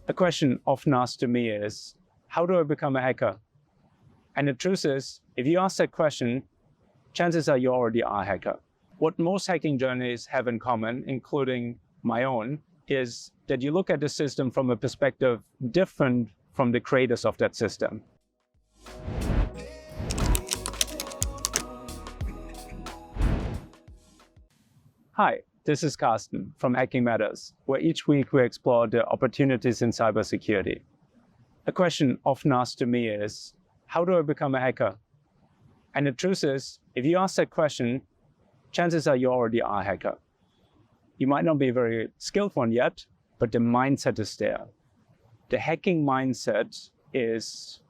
A question often asked to me is, how do I become a hacker? And the truth is, if you ask that question, chances are you already are a hacker. What most hacking journeys have in common, including my own, is that you look at the system from a perspective different from the creators of that system. Hi, this is Carsten from Hacking Matters, where each week we explore the opportunities in cybersecurity. A question often asked to me is, how do I become a hacker? And the truth is, if you ask that question, chances are you already are a hacker. You might not be a very skilled one yet, but the mindset is there. The hacking mindset is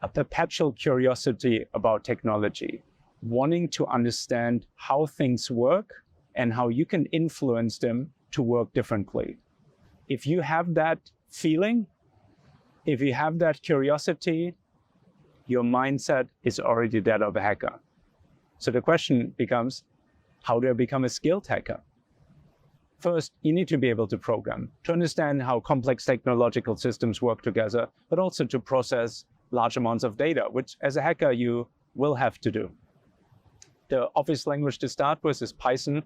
a perpetual curiosity about technology, wanting to understand how things work and how you can influence them to work differently. If you have that feeling, if you have that curiosity, your mindset is already that of a hacker. So the question becomes, how do I become a skilled hacker? First, you need to be able to program, to understand how complex technological systems work together, but also to process large amounts of data, which as a hacker you will have to do. The obvious language to start with is Python,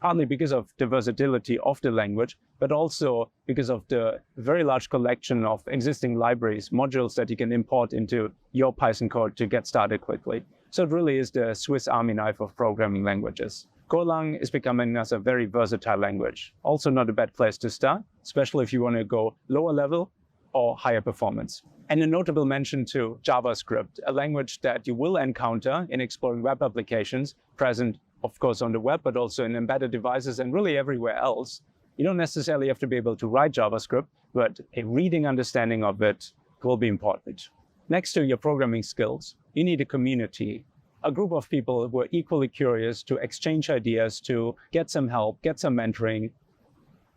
partly because of the versatility of the language, but also because of the very large collection of existing libraries, modules that you can import into your Python code to get started quickly. So it really is the Swiss Army knife of programming languages. Golang is becoming as a very versatile language. Also not a bad place to start, especially if you want to go lower level or higher performance. And a notable mention to JavaScript, a language that you will encounter in exploring web applications, present of course on the web, but also in embedded devices and really everywhere else. You don't necessarily have to be able to write JavaScript, but a reading understanding of it will be important. Next to your programming skills, you need a community, a group of people who are equally curious to exchange ideas, to get some help, get some mentoring.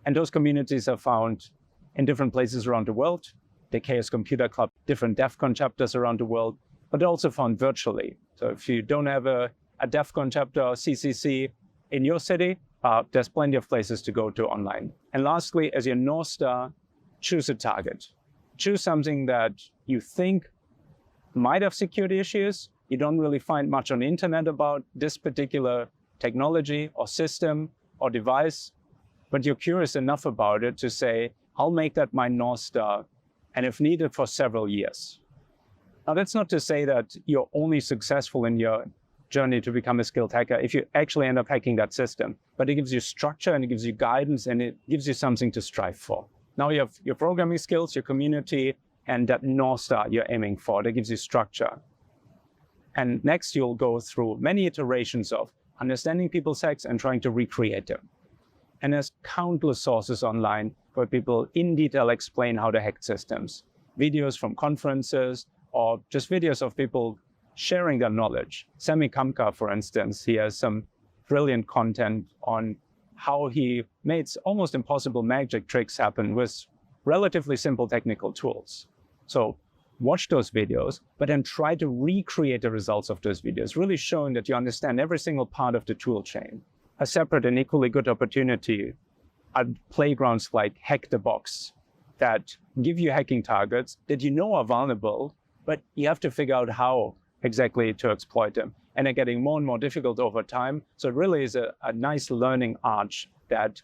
And those communities are found in different places around the world. The Chaos Computer Club, different DEF CON chapters around the world, but they're also found virtually. So if you don't have a DEF CON chapter or CCC in your city, there's plenty of places to go to online. And lastly, as your North Star, choose a target. Choose something that you think might have security issues. You don't really find much on the internet about this particular technology or system or device, but you're curious enough about it to say, I'll make that my North Star, and if needed, for several years. Now, that's not to say that you're only successful in your journey to become a skilled hacker if you actually end up hacking that system, but it gives you structure and it gives you guidance and it gives you something to strive for. Now you have your programming skills, your community, and that North Star you're aiming for that gives you structure. And next you'll go through many iterations of understanding people's hacks and trying to recreate them. And there's countless sources online where people in detail explain how to hack systems. Videos from conferences or just videos of people sharing their knowledge. Sami Kamka, for instance, he has some brilliant content on how he made almost impossible magic tricks happen with relatively simple technical tools. So watch those videos, but then try to recreate the results of those videos, really showing that you understand every single part of the tool chain. A separate and equally good opportunity are playgrounds like Hack the Box that give you hacking targets that you know are vulnerable, but you have to figure out how exactly to exploit them. And they're getting more and more difficult over time. So it really is a nice learning arch that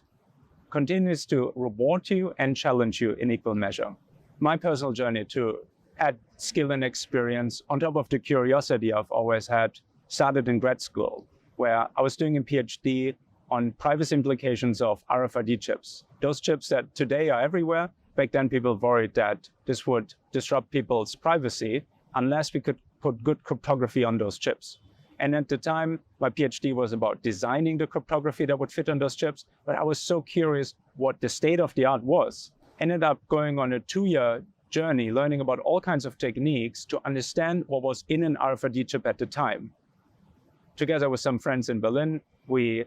continues to reward you and challenge you in equal measure. My personal journey to add skill and experience on top of the curiosity I've always had started in grad school, where I was doing a PhD on privacy implications of RFID chips. Those chips that today are everywhere, back then people worried that this would disrupt people's privacy unless we could put good cryptography on those chips. And at the time, my PhD was about designing the cryptography that would fit on those chips, but I was so curious what the state of the art was. Ended up going on a 2-year journey, learning about all kinds of techniques to understand what was in an RFID chip at the time. Together with some friends in Berlin, we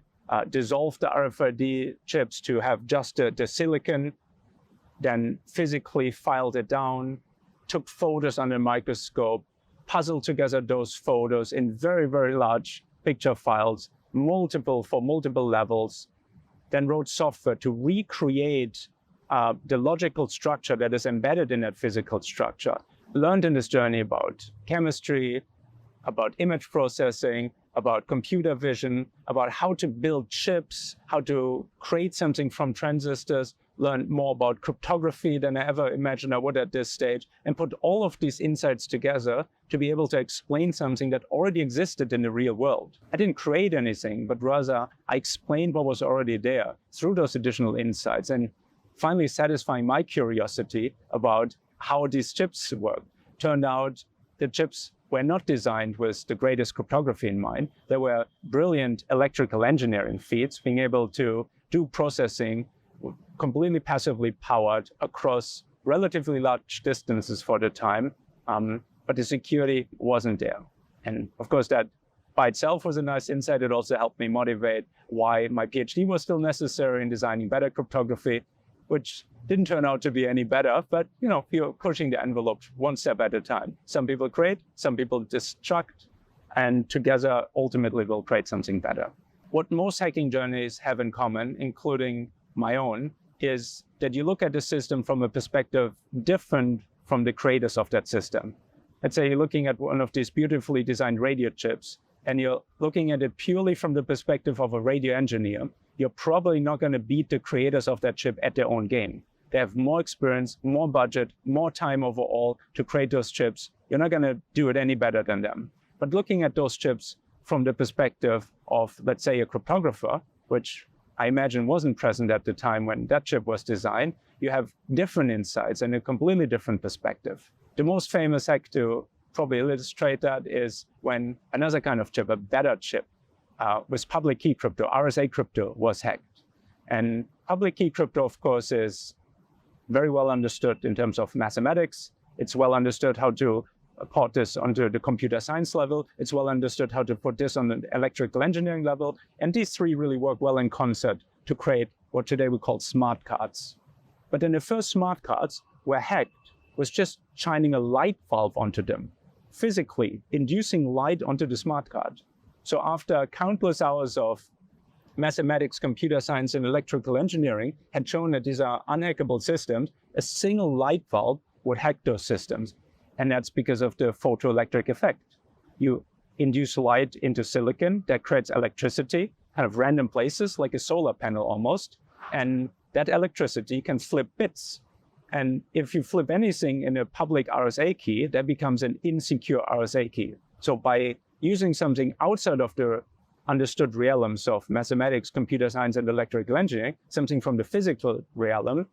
dissolved the RFID chips to have just the silicon, then physically filed it down, took photos under a microscope, puzzled together those photos in very, very large picture files, multiple levels, then wrote software to recreate the logical structure that is embedded in that physical structure. Learned in this journey about chemistry, about image processing, about computer vision, about how to build chips, how to create something from transistors, learned more about cryptography than I ever imagined I would at this stage, and put all of these insights together to be able to explain something that already existed in the real world. I didn't create anything, but rather I explained what was already there through those additional insights, and finally satisfying my curiosity about how these chips work. Turned out the chips were not designed with the greatest cryptography in mind. They were brilliant electrical engineering feats, being able to do processing completely passively powered across relatively large distances for the time, but the security wasn't there. And of course, that by itself was a nice insight. It also helped me motivate why my PhD was still necessary in designing better cryptography, which didn't turn out to be any better, but you're pushing the envelope one step at a time. Some people create, some people destruct, and together ultimately will create something better. What most hacking journeys have in common, including my own, is that you look at the system from a perspective different from the creators of that system. Let's say you're looking at one of these beautifully designed radio chips, and you're looking at it purely from the perspective of a radio engineer. You're probably not going to beat the creators of that chip at their own game. They have more experience, more budget, more time overall to create those chips. You're not going to do it any better than them. But looking at those chips from the perspective of, let's say, a cryptographer, which I imagine wasn't present at the time when that chip was designed, you have different insights and a completely different perspective. The most famous hack to probably illustrate that is when another kind of chip, a better chip, with public key crypto, RSA crypto, was hacked. And public key crypto, of course, is very well understood in terms of mathematics. It's well understood how to port this onto the computer science level. It's well understood how to put this on the electrical engineering level. And these three really work well in concert to create what today we call smart cards. But then the first smart cards were hacked with just shining a light bulb onto them, physically inducing light onto the smart card. So after countless hours of mathematics, computer science, and electrical engineering had shown that these are unhackable systems, a single light bulb would hack those systems. And that's because of the photoelectric effect. You induce light into silicon that creates electricity, kind of random places, like a solar panel almost. And that electricity can flip bits. And if you flip anything in a public RSA key, that becomes an insecure RSA key. So by using something outside of the understood realms of mathematics, computer science, and electrical engineering, something from the physical realm,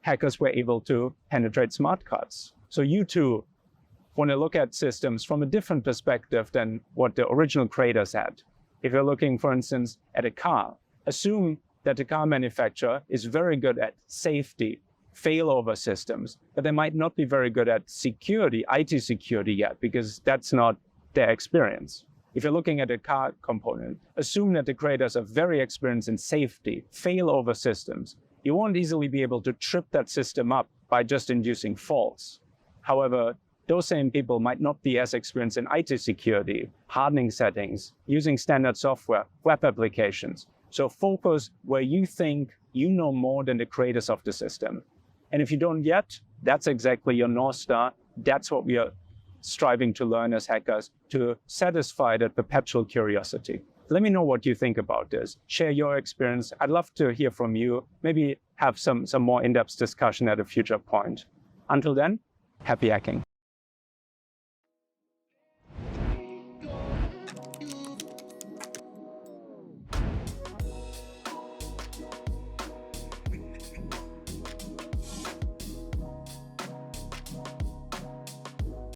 hackers were able to penetrate smart cards. So you too want to look at systems from a different perspective than what the original creators had. If you're looking, for instance, at a car, assume that the car manufacturer is very good at safety, failover systems, but they might not be very good at security, IT security yet, because that's not their experience. If you're looking at a car component, assume that the creators are very experienced in safety, failover systems. You won't easily be able to trip that system up by just inducing faults. However, those same people might not be as experienced in IT security, hardening settings, using standard software, web applications. So focus where you think you know more than the creators of the system. And if you don't yet, that's exactly your North Star. That's what we are striving to learn as hackers, to satisfy that perpetual curiosity. Let me know what you think about this. Share your experience. I'd love to hear from you. Maybe have some more in-depth discussion at a future point. Until then, happy hacking.